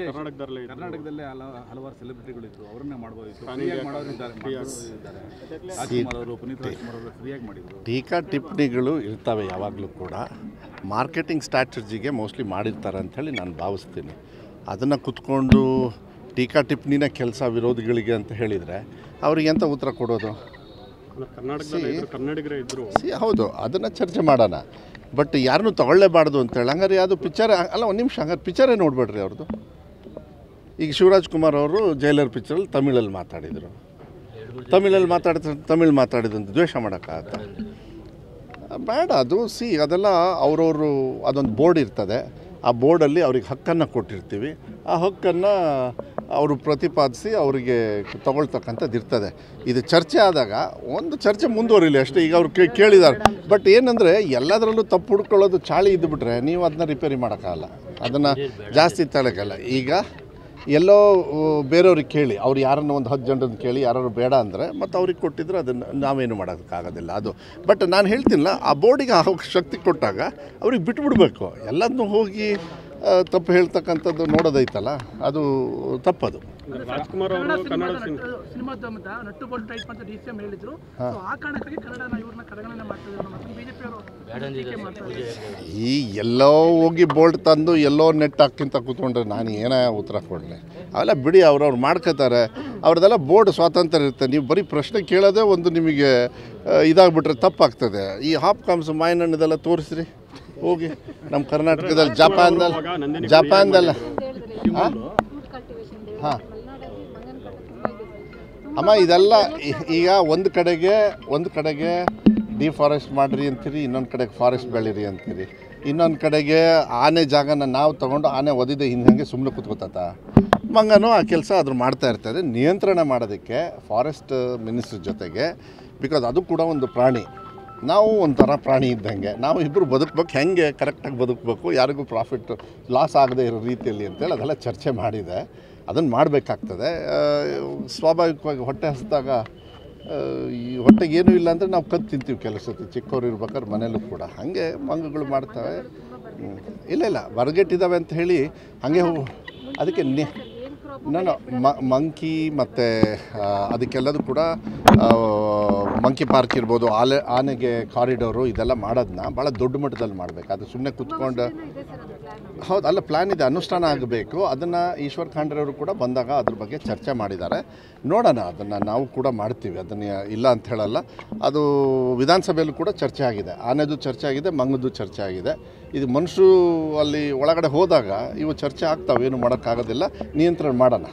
ಕರ್ನಾಟಕದಲ್ಲೇ ಹಲವಾರು ಸೆಲೆಬ್ರಿಟಿಗಳಿದ್ರು, ಅವರನ್ನೇ ಮಾಡ್ಬೋದಿತ್ತು. ಪುನೀತ್ ರಾಜ್ಕುಮಾರ್ ಅವರು ಫ್ರೀಯಾಗಿ ಮಾಡಿದ್ರು. ಟೀಕಾ ಟಿಪ್ಪಣಿಗಳು ಇರ್ತವೆ ಯಾವಾಗಲೂ ಕೂಡ. ಮಾರ್ಕೆಟಿಂಗ್ ಸ್ಟ್ರಾಟಜಿಗೆ ಮೋಸ್ಟ್ಲಿ ಮಾಡಿರ್ತಾರೆ ಅಂಥೇಳಿ ನಾನು ಭಾವಿಸ್ತೀನಿ. ಅದನ್ನು ಕುತ್ಕೊಂಡು ಟೀಕಾ ಟಿಪ್ಪಣಿನ ಕೆಲಸ ವಿರೋಧಿಗಳಿಗೆ ಅಂತ ಹೇಳಿದರೆ ಅವ್ರಿಗೆ ಎಂಥ ಉತ್ತರ ಕೊಡೋದು? ಕನ್ನಡಿಗರೇ ಇದ್ದರು. ಹೌದು, ಅದನ್ನು ಚರ್ಚೆ ಮಾಡೋಣ. ಬಟ್ ಯಾರನ್ನೂ ತಗೊಳ್ಳೇಬಾರ್ದು ಅಂತೇಳಿ. ಹಂಗಾರೆ ಅದು ಪಿಕ್ಚರ್ ಅಲ್ಲ, ಒಂದು ನಿಮಿಷ, ಹಂಗಾರೆ ಪಿಕ್ಚರೇ ನೋಡಬೇಡ್ರಿ ಅವ್ರದ್ದು. ಈಗ ಶಿವರಾಜ್ ಕುಮಾರ್ ಅವರು ಜೈಲರ್ ಪಿಕ್ಚರಲ್ಲಿ ತಮಿಳಲ್ಲಿ ಮಾತಾಡಿದರು. ತಮಿಳಲ್ಲಿ ತಮಿಳು ಮಾತಾಡಿದಂತ ದ್ವೇಷ ಮಾಡೋಕ್ಕಾಗತ್ತ? ಬೇಡ. ಅದು ಅದೆಲ್ಲ ಅವರವರು ಅದೊಂದು ಬೋರ್ಡ್ ಇರ್ತದೆ. ಆ ಬೋರ್ಡಲ್ಲಿ ಅವ್ರಿಗೆ ಹಕ್ಕನ್ನು ಕೊಟ್ಟಿರ್ತೀವಿ. ಆ ಹಕ್ಕನ್ನು ಅವರು ಪ್ರತಿಪಾದಿಸಿ ಅವರಿಗೆ ತಗೊಳ್ತಕ್ಕಂಥದ್ದು ಇರ್ತದೆ. ಇದು ಚರ್ಚೆ ಆದಾಗ ಒಂದು ಚರ್ಚೆ ಮುಂದುವರಿಲಿ ಅಷ್ಟೇ. ಈಗ ಅವ್ರು ಕೇಳಿದ್ದಾರೆ. ಬಟ್ ಏನಂದರೆ ಎಲ್ಲದರಲ್ಲೂ ತಪ್ಪು ಹುಡ್ಕೊಳ್ಳೋದು ಚಾಳಿ ಇದ್ದುಬಿಟ್ರೆ ನೀವು ಅದನ್ನ ರಿಪೇರಿ ಮಾಡೋಕ್ಕಾಗಲ್ಲ, ಅದನ್ನು ಜಾಸ್ತಿ ತಳಕಲ್ಲ. ಈಗ ಎಲ್ಲೋ ಬೇರೆಯವ್ರಿಗೆ ಕೇಳಿ, ಅವ್ರು ಯಾರನ್ನು ಒಂದು 10 ಜನರನ್ನು ಕೇಳಿ ಯಾರು ಬೇಡ ಅಂದರೆ ಮತ್ತು ಅವ್ರಿಗೆ ಕೊಟ್ಟಿದ್ರೆ ಅದನ್ನು ನಾವೇನು ಮಾಡೋದಕ್ಕಾಗೋದಿಲ್ಲ. ಅದು ಬಟ್ ನಾನು ಹೇಳ್ತೀನಿಲ್ಲ, ಆ ಬೋರ್ಡಿಗೆ ಆ ಶಕ್ತಿ ಕೊಟ್ಟಾಗ ಅವ್ರಿಗೆ ಬಿಟ್ಬಿಡ್ಬೇಕು. ಎಲ್ಲದನ್ನೂ ಹೋಗಿ ತಪ್ಪು ಹೇಳ್ತಕ್ಕಂಥದ್ದು ನೋಡೋದೈತಲ್ಲ, ಅದು ತಪ್ಪದು. ರಾಜ್ಕುಮಾರ್ ಅವರು ಕನ್ನಡ ಸಿನಿಮಾದ ನಟ್ಟುಬೋಲ್ಟ್ ಟೈಪ್ ಅಂತ DCM ಹೇಳಿದ್ರು. ಆ ಕಾರಣಕ್ಕಾಗಿ ಕನ್ನಡನ ಇವ್ರನ್ನ ಕಡೆಗಣನೆ ಮಾಡ್ತಿದ್ರು ಮತ್ತು ಬಿಜೆಪಿ ಅವರು ಈ ಎಲ್ಲೋ ಹೋಗಿ ಬೋಲ್ಟ್ ತಂದು ಎಲ್ಲೋ ನೆಟ್ ಹಾಕಿಂತ ಕೂತ್ಕೊಂಡ್ರೆ ನಾನು ಏನೋ ಉತ್ತರ ಕೊಡಲಿ? ಅವೆಲ್ಲ ಬಿಡಿ, ಅವ್ರವ್ರು ಮಾಡ್ಕೋತಾರೆ. ಅವ್ರದ್ದೆಲ್ಲ ಬೋರ್ಡ್ ಸ್ವಾತಂತ್ರ್ಯ ಇರುತ್ತೆ. ನೀವು ಬರೀ ಪ್ರಶ್ನೆ ಕೇಳೋದೇ ಒಂದು ನಿಮಗೆ ಇದಾಗ್ಬಿಟ್ರೆ ತಪ್ಪಾಗ್ತದೆ. ಈ ಹಾಪ್ ಕಾಮ್ಸ್ ಮಾಯನಣ್ಣದೆಲ್ಲ ತೋರಿಸ್ರಿ ಹೋಗಿ. ನಮ್ಮ ಕರ್ನಾಟಕದಲ್ಲಿ ಜಪಾನ್ದಲ್ಲ ಹಾಂ ಅಮ್ಮ, ಇದೆಲ್ಲ ಈಗ ಒಂದು ಕಡೆಗೆ ಡಿಫಾರೆಸ್ಟ್ ಮಾಡಿರಿ ಅಂತೀರಿ, ಇನ್ನೊಂದು ಕಡೆಗೆ ಫಾರೆಸ್ಟ್ ಬೆಳೀರಿ ಅಂತೀರಿ, ಇನ್ನೊಂದು ಕಡೆಗೆ ಆನೆ ಜಾಗನ ನಾವು ತೊಗೊಂಡು ಆನೆ ಒದಿದೆ ಹಿಂಗೆ ಸುಮ್ಮನೆ ಕೂತ್ಕೋತ. ಮಂಗನೂ ಆ ಕೆಲಸ ಅದ್ರ ಮಾಡ್ತಾ ಇರ್ತದೆ. ನಿಯಂತ್ರಣ ಮಾಡೋದಕ್ಕೆ ಫಾರೆಸ್ಟ್ ಮಿನಿಸ್ಟ್ರ್ ಜೊತೆಗೆ, ಬಿಕಾಸ್ ಅದು ಕೂಡ ಒಂದು ಪ್ರಾಣಿ, ನಾವು ಒಂಥರ ಪ್ರಾಣಿ ಇದ್ದಂಗೆ, ನಾವು ಇಬ್ಬರು ಬದುಕಬೇಕು, ಹೆಂಗೆ ಕರೆಕ್ಟಾಗಿ ಬದುಕಬೇಕು, ಯಾರಿಗೂ ಪ್ರಾಫಿಟ್ ಲಾಸ್ ಆಗದೆ ಇರೋ ರೀತಿಯಲ್ಲಿ ಅಂತೇಳಿ ಅದೆಲ್ಲ ಚರ್ಚೆ ಮಾಡಿದೆ. ಅದನ್ನು ಮಾಡಬೇಕಾಗ್ತದೆ. ಸ್ವಾಭಾವಿಕವಾಗಿ ಹೊಟ್ಟೆ ಹಸಿದಾಗ ಈ ಹೊಟ್ಟೆಗೆ ಏನೂ ಇಲ್ಲ ಅಂದರೆ ನಾವು ಕದ್ದು ತಿಂತೀವಿ ಕೆಲವು ಸತಿ. ಚಿಕ್ಕವ್ರು ಇರ್ಬೇಕಾದ್ರೆ ಮನೇಲೂ ಕೂಡ ಹಾಗೆ ಮಂಗಗಳು ಮಾಡ್ತವೆ. ಇಲ್ಲ ಬರಗೆಟ್ಟಿದ್ದಾವೆ ಅಂತ ಹೇಳಿ ಹಾಗೆ ಅದಕ್ಕೆ ನಾನು ಮಂಕಿ ಮತ್ತು ಅದಕ್ಕೆಲ್ಲದು ಕೂಡ ಮಂಕಿ ಪಾರ್ಕ್ ಇರ್ಬೋದು, ಆನೆಗೆ ಕಾರಿಡೋರು, ಇದೆಲ್ಲ ಮಾಡೋದನ್ನ ಭಾಳ ದೊಡ್ಡ ಮಟ್ಟದಲ್ಲಿ ಮಾಡಬೇಕು. ಅದು ಸುಮ್ಮನೆ ಕುತ್ಕೊಂಡು ಹೌದು, ಅಲ್ಲ ಪ್ಲ್ಯಾನ್ ಇದೆ, ಅನುಷ್ಠಾನ ಆಗಬೇಕು. ಅದನ್ನು ಈಶ್ವರ್ ಖಂಡ್ರೆ ಅವರು ಕೂಡ ಬಂದಾಗ ಅದ್ರ ಬಗ್ಗೆ ಚರ್ಚೆ ಮಾಡಿದ್ದಾರೆ. ನೋಡೋಣ, ಅದನ್ನು ನಾವು ಕೂಡ ಮಾಡ್ತೀವಿ, ಅದನ್ನು ಇಲ್ಲ ಅಂತ ಹೇಳಲ್ಲ. ಅದು ವಿಧಾನಸಭೆಯಲ್ಲೂ ಕೂಡ ಚರ್ಚೆ ಆಗಿದೆ. ಆನೆದು ಚರ್ಚೆ ಆಗಿದೆ, ಮಂಗದ್ದು ಚರ್ಚೆ ಆಗಿದೆ. ಇದು ಮನುಷ್ಯರು ಅಲ್ಲಿ ಒಳಗಡೆ ಹೋದಾಗ ಇವು ಚರ್ಚೆ ಆಗ್ತಾವೆ, ಏನು ಮಾಡೋಕ್ಕಾಗೋದಿಲ್ಲ. ನಿಯಂತ್ರಣ ಮಾಡೋಣ.